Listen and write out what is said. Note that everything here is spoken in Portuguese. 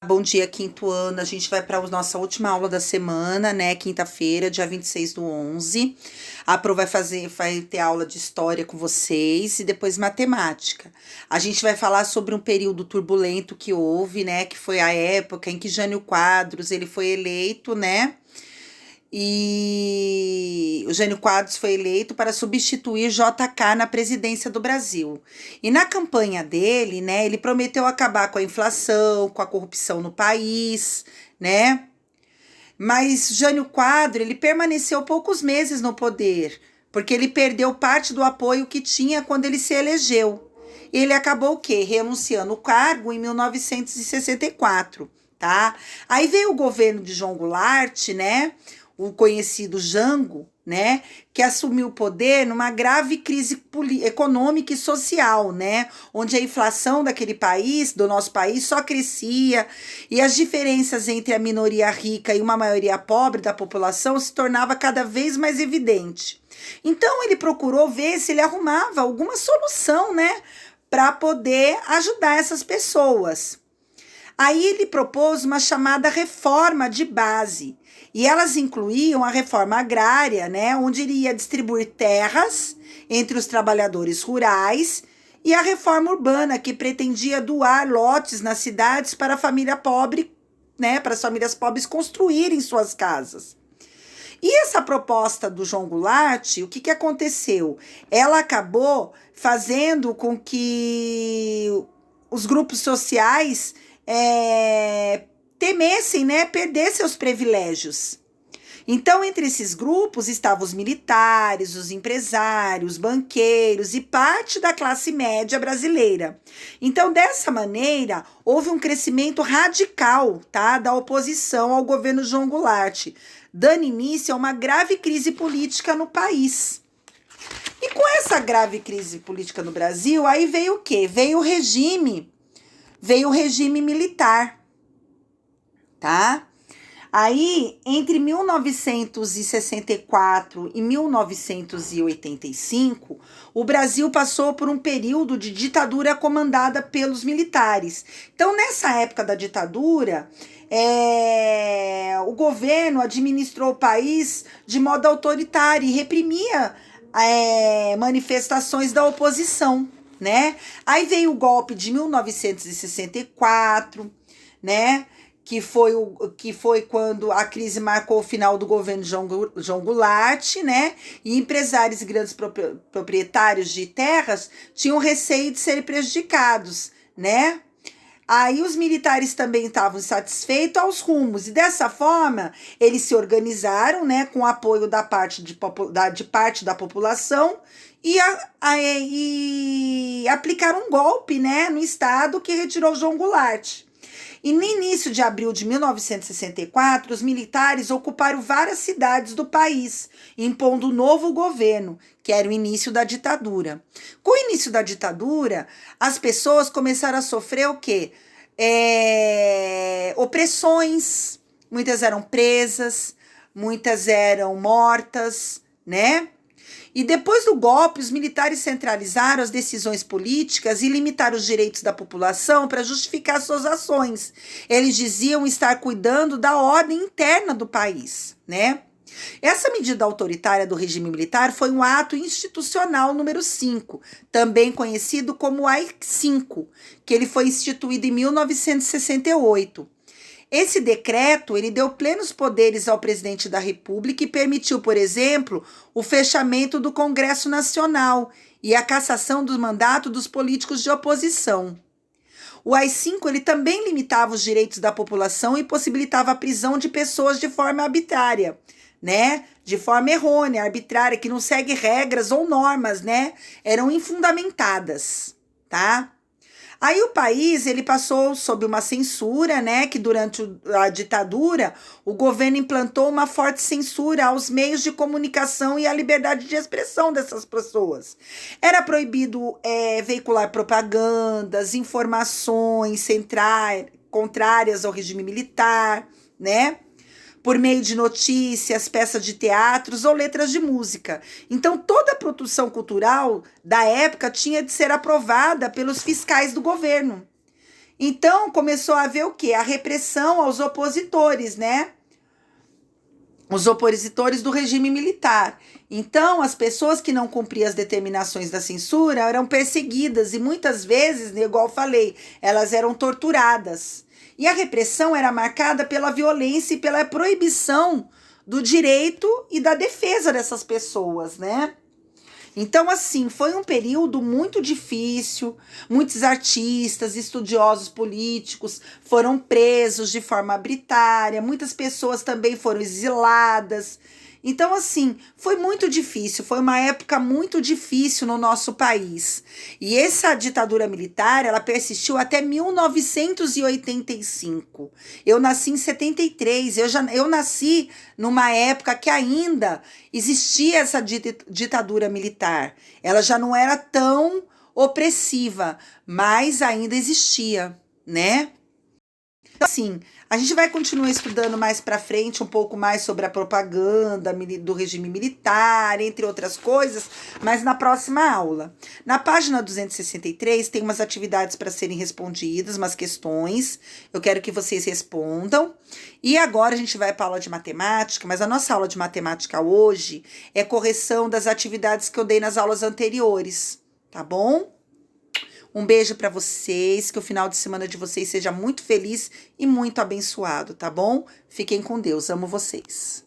Bom dia, quinto ano. A gente vai para a nossa última aula da semana, né? Quinta-feira, dia 26/11. A Pro vai ter aula de história com vocês e depois matemática. A gente vai falar sobre um período turbulento que houve, né? Que foi a época em que Jânio Quadros ele foi eleito, né? E o Jânio Quadros foi eleito para substituir JK na presidência do Brasil. E na campanha dele, né, ele prometeu acabar com a inflação, com a corrupção no país, né? Mas Jânio Quadros, ele permaneceu poucos meses no poder, porque ele perdeu parte do apoio que tinha quando ele se elegeu. Ele acabou o quê? Renunciando o cargo em 1964, tá? Aí veio o governo de João Goulart, né? O conhecido Jango, né, que assumiu o poder numa grave crise econômica e social, né, onde a inflação daquele país, do nosso país, só crescia e as diferenças entre a minoria rica e uma maioria pobre da população se tornava cada vez mais evidente. Então ele procurou ver se ele arrumava alguma solução, né, para poder ajudar essas pessoas. Aí ele propôs uma chamada reforma de base, e elas incluíam a reforma agrária, né, onde iria distribuir terras entre os trabalhadores rurais, e a reforma urbana, que pretendia doar lotes nas cidades para a família pobre, né, para as famílias pobres construírem suas casas. E essa proposta do João Goulart, o que aconteceu? Ela acabou fazendo com que os grupos sociais temessem, né, perder seus privilégios. Então, entre esses grupos estavam os militares, os empresários, banqueiros e parte da classe média brasileira. Então, dessa maneira, houve um crescimento radical, tá, da oposição ao governo João Goulart, dando início a uma grave crise política no país. E com essa grave crise política no Brasil, aí veio o quê? Veio o regime militar, tá? Aí, entre 1964 e 1985, o Brasil passou por um período de ditadura comandada pelos militares. Então, nessa época da ditadura, o governo administrou o país de modo autoritário e reprimia manifestações da oposição, né? Aí veio o golpe de 1964, né? Que foi quando a crise marcou o final do governo de João Goulart, né? E empresários e grandes proprietários de terras tinham receio de serem prejudicados, né? Aí os militares também estavam insatisfeitos aos rumos, e dessa forma eles se organizaram, né, com apoio de parte da população e aplicaram um golpe, né, no Estado que retirou João Goulart. E no início de abril de 1964, os militares ocuparam várias cidades do país, impondo um novo governo, que era o início da ditadura. Com o início da ditadura, as pessoas começaram a sofrer o quê? Opressões, muitas eram presas, muitas eram mortas, né? E depois do golpe, os militares centralizaram as decisões políticas e limitaram os direitos da população para justificar suas ações. Eles diziam estar cuidando da ordem interna do país, né? Essa medida autoritária do regime militar foi um ato institucional número 5, também conhecido como AI-5, que ele foi instituído em 1968. Esse decreto, ele deu plenos poderes ao presidente da República e permitiu, por exemplo, o fechamento do Congresso Nacional e a cassação do mandato dos políticos de oposição. O AI-5, ele também limitava os direitos da população e possibilitava a prisão de pessoas de forma arbitrária, né? De forma errônea, arbitrária, que não segue regras ou normas, né? Eram infundamentadas, tá? Aí o país, ele passou sob uma censura, né, que durante a ditadura, o governo implantou uma forte censura aos meios de comunicação e à liberdade de expressão dessas pessoas. Era proibido veicular propagandas, informações contrárias ao regime militar, né, por meio de notícias, peças de teatros ou letras de música. Então, toda a produção cultural da época tinha de ser aprovada pelos fiscais do governo. Então começou a haver o quê? A repressão aos opositores, né? Os opositores do regime militar. Então, as pessoas que não cumpriam as determinações da censura eram perseguidas e muitas vezes, né, igual eu falei, elas eram torturadas. E a repressão era marcada pela violência e pela proibição do direito e da defesa dessas pessoas, né? Então, assim, foi um período muito difícil. Muitos artistas, estudiosos políticos foram presos de forma arbitrária, muitas pessoas também foram exiladas. Então, assim, foi muito difícil, foi uma época muito difícil no nosso país. E essa ditadura militar, ela persistiu até 1985. Eu nasci em 73, eu nasci numa época que ainda existia essa ditadura militar. Ela já não era tão opressiva, mas ainda existia, né? Então, assim, a gente vai continuar estudando mais para frente um pouco mais sobre a propaganda do regime militar, entre outras coisas, mas na próxima aula. Na página 263 tem umas atividades para serem respondidas, umas questões. Eu quero que vocês respondam. E agora a gente vai para a aula de matemática, mas a nossa aula de matemática hoje é correção das atividades que eu dei nas aulas anteriores, tá bom? Um beijo para vocês, que o final de semana de vocês seja muito feliz e muito abençoado, tá bom? Fiquem com Deus, amo vocês.